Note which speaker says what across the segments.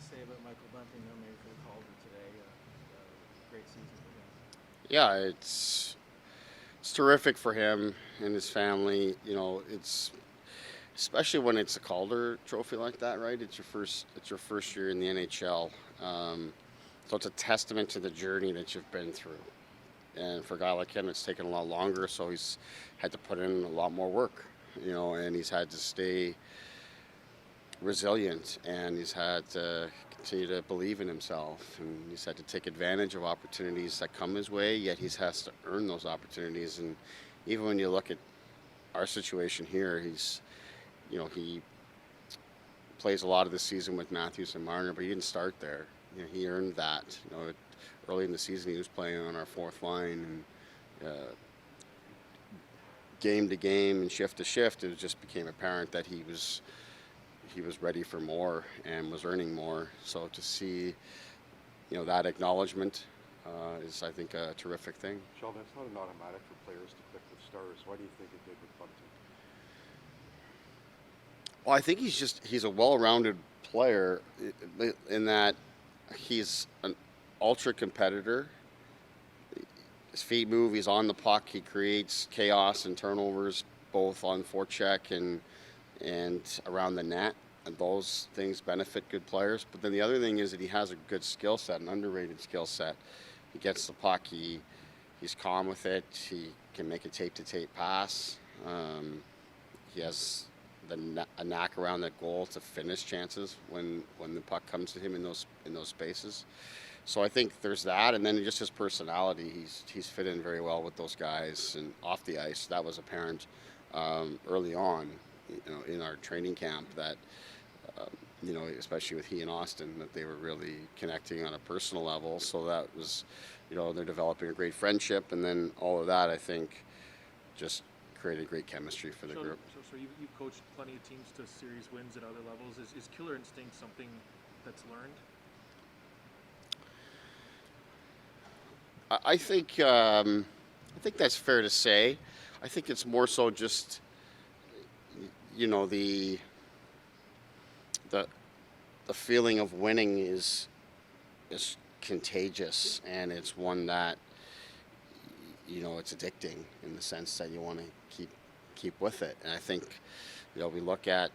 Speaker 1: say about Michael Bunting, nominated for the Calder today. Great season for him.
Speaker 2: Yeah, it's terrific for him and his family. It's especially when it's a Calder Trophy like that, right? It's your first year in the NHL, so it's a testament to the journey that you've been through. And for a guy like him, it's taken a lot longer, so he's had to put in a lot more work, and he's had to stay resilient, and he's had to continue to believe in himself, and he's had to take advantage of opportunities that come his way, yet he has to earn those opportunities. And even when you look at our situation here, he plays a lot of the season with Matthews and Marner, but he didn't start there. He earned that. Early in the season, he was playing on our fourth line, and game to game and shift to shift, it just became apparent that he was ready for more and was earning more. So to see, that acknowledgement is, I think, a terrific thing.
Speaker 3: Sheldon, it's not an automatic for players to click with stars. Why do you think it did with Bunting?
Speaker 2: Well, I think he's a well-rounded player in that he's an ultra competitor. His feet move. He's on the puck. He creates chaos and turnovers both on forecheck and around the net. And those things benefit good players. But then the other thing is that he has a good skill set, an underrated skill set. He gets the puck. He's calm with it. He can make a tape-to-tape pass. He has a knack around that goal to finish chances when the puck comes to him in those spaces. So I think there's that, and then just his personality. He's fit in very well with those guys, and off the ice that was apparent early on, in our training camp that. Especially with he and Auston, that they were really connecting on a personal level. So that was, they're developing a great friendship, and then all of that, I think, just created great chemistry for the group.
Speaker 1: So you've coached plenty of teams to series wins at other levels. Is killer instinct something that's learned?
Speaker 2: I think that's fair to say. I think it's more so just, the the feeling of winning is contagious, and it's one that it's addicting in the sense that you want to keep with it. And I think we look at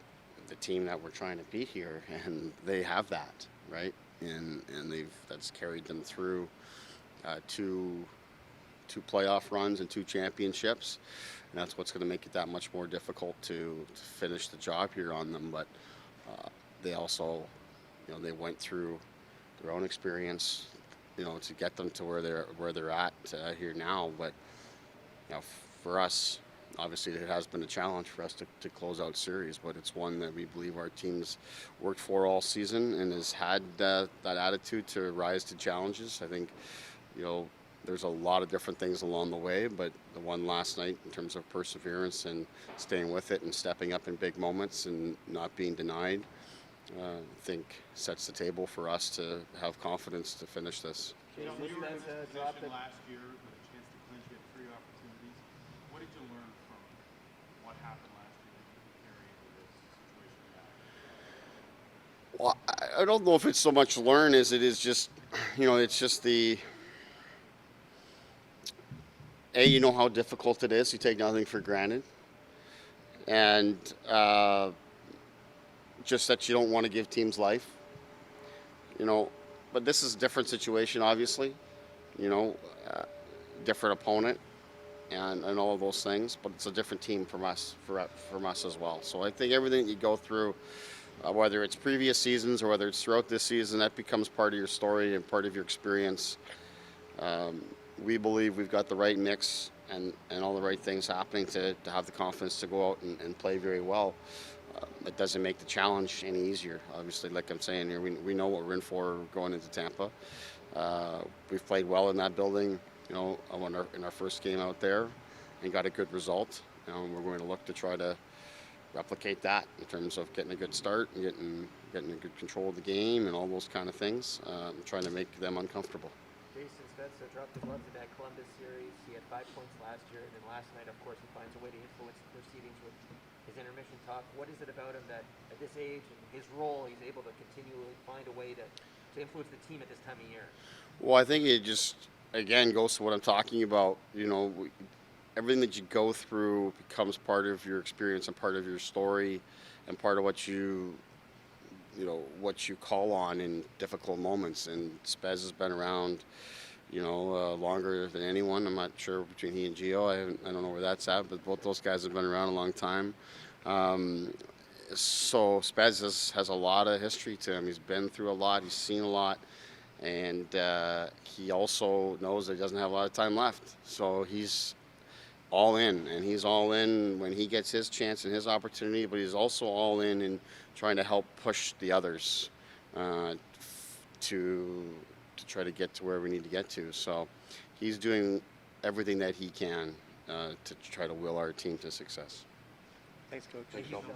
Speaker 2: the team that we're trying to beat here, and they have that, right, and that's carried them through two playoff runs and two championships, and that's what's going to make it that much more difficult to finish the job here on them. But they also, they went through their own experience, to get them to where they're at here now. But for us, obviously, it has been a challenge for us to close out series, but it's one that we believe our team's worked for all season and has had that attitude to rise to challenges. I think, there's a lot of different things along the way, but the one last night in terms of perseverance and staying with it and stepping up in big moments and not being denied, I think sets the table for us to have confidence to finish this.
Speaker 4: You were in this position last year with a chance to clinch. You had 3 opportunities. What did you learn from what happened last year that you can carry into this situation now?
Speaker 2: Well, I don't know if it's so much learn as it is just, it's just you know how difficult it is. You take nothing for granted. And just that you don't want to give teams life. But this is a different situation, obviously. Different opponent and all of those things. But it's a different team from us as well. So I think everything you go through, whether it's previous seasons or whether it's throughout this season, that becomes part of your story and part of your experience. We believe we've got the right mix and all the right things happening to have the confidence to go out and play very well. It doesn't make the challenge any easier. Obviously, like I'm saying here, we know what we're in for going into Tampa. We've played well in that building, in our first game out there and got a good result. We're going to look to try to replicate that in terms of getting a good start and getting a good control of the game and all those kind of things, trying to make them uncomfortable.
Speaker 1: Jason
Speaker 5: Spezza dropped his gloves in that Columbus series. He had 5 points last year, and then last night, of course, he finds a way to influence the proceedings with his intermission talk. What is it about him that, at this age and his role, he's able to continually find a way to influence the team at this time of year?
Speaker 2: Well, I think it just, again, goes to what I'm talking about. Everything that you go through becomes part of your experience and part of your story and part of what what you call on in difficult moments. And Spez has been around, longer than anyone. I'm not sure between he and Gio. I don't know where that's at, but both those guys have been around a long time. So Spez has a lot of history to him. He's been through a lot. He's seen a lot. And he also knows that he doesn't have a lot of time left. So he's all in, and he's all in when he gets his chance and his opportunity, but he's also all in trying to help push the others to try to get to where we need to get to. So he's doing everything that he can to try to will our team to success.
Speaker 1: Thanks, Coach.
Speaker 5: Thank you, Sheldon.